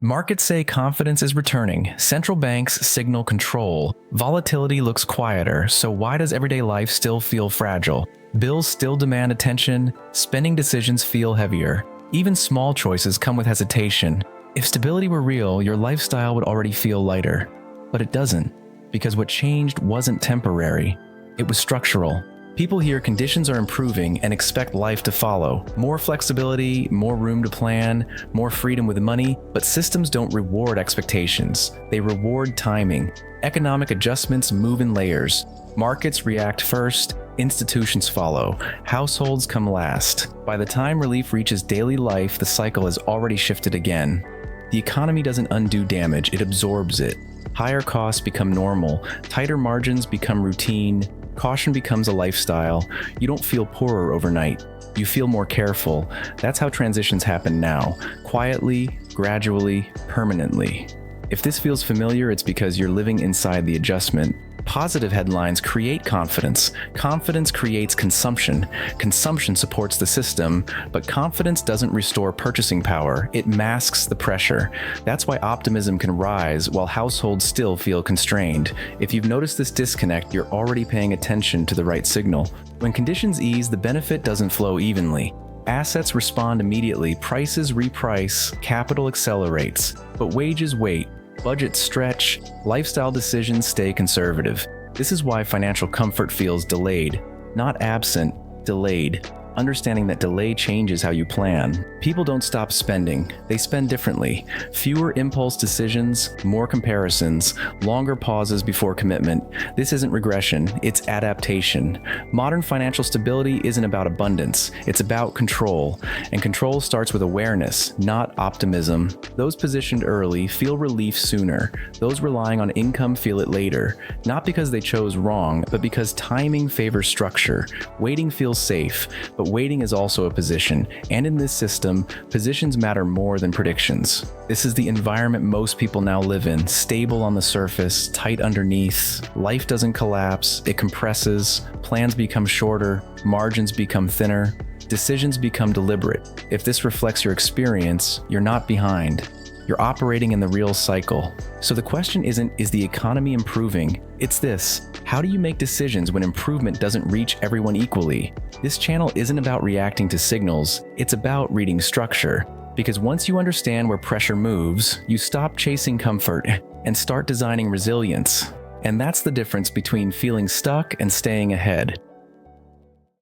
Markets say confidence is returning. Central banks signal control. Volatility looks quieter, so why does everyday life still feel fragile? Bills still demand attention. Spending decisions feel heavier. Even small choices come with hesitation. If stability were real, your lifestyle would already feel lighter. But it doesn't, because what changed wasn't temporary. It was structural. People hear conditions are improving and expect life to follow. More flexibility, more room to plan, more freedom with money, but systems don't reward expectations. They reward timing. Economic adjustments move in layers. Markets react first, institutions follow. Households come last. By the time relief reaches daily life, the cycle has already shifted again. The economy doesn't undo damage, it absorbs it. Higher costs become normal, tighter margins become routine, caution becomes a lifestyle. You don't feel poorer overnight. You feel more careful. That's how transitions happen now. Quietly, gradually, permanently. If this feels familiar, it's because you're living inside the adjustment. Positive headlines create confidence. Confidence creates consumption. Consumption supports the system, but confidence doesn't restore purchasing power. It masks the pressure. That's why optimism can rise while households still feel constrained. If you've noticed this disconnect, you're already paying attention to the right signal. When conditions ease, the benefit doesn't flow evenly. Assets respond immediately, prices reprice, capital accelerates, but wages wait. Budgets stretch, lifestyle decisions stay conservative. This is why financial comfort feels delayed, not absent, delayed. Understanding that delay changes how you plan. People don't stop spending, they spend differently. Fewer impulse decisions, more comparisons, longer pauses before commitment. This isn't regression, it's adaptation. Modern financial stability isn't about abundance, it's about control. And control starts with awareness, not optimism. Those positioned early feel relief sooner. Those relying on income feel it later. Not because they chose wrong, but because timing favors structure. Waiting feels safe, but waiting is also a position, and in this system, positions matter more than predictions. This is the environment most people now live in, stable on the surface, tight underneath. Life doesn't collapse, it compresses, plans become shorter, margins become thinner, decisions become deliberate. If this reflects your experience, you're not behind. You're operating in the real cycle. So the question isn't, is the economy improving? It's this: how do you make decisions when improvement doesn't reach everyone equally? This channel isn't about reacting to signals, it's about reading structure. Because once you understand where pressure moves, you stop chasing comfort and start designing resilience. And that's the difference between feeling stuck and staying ahead.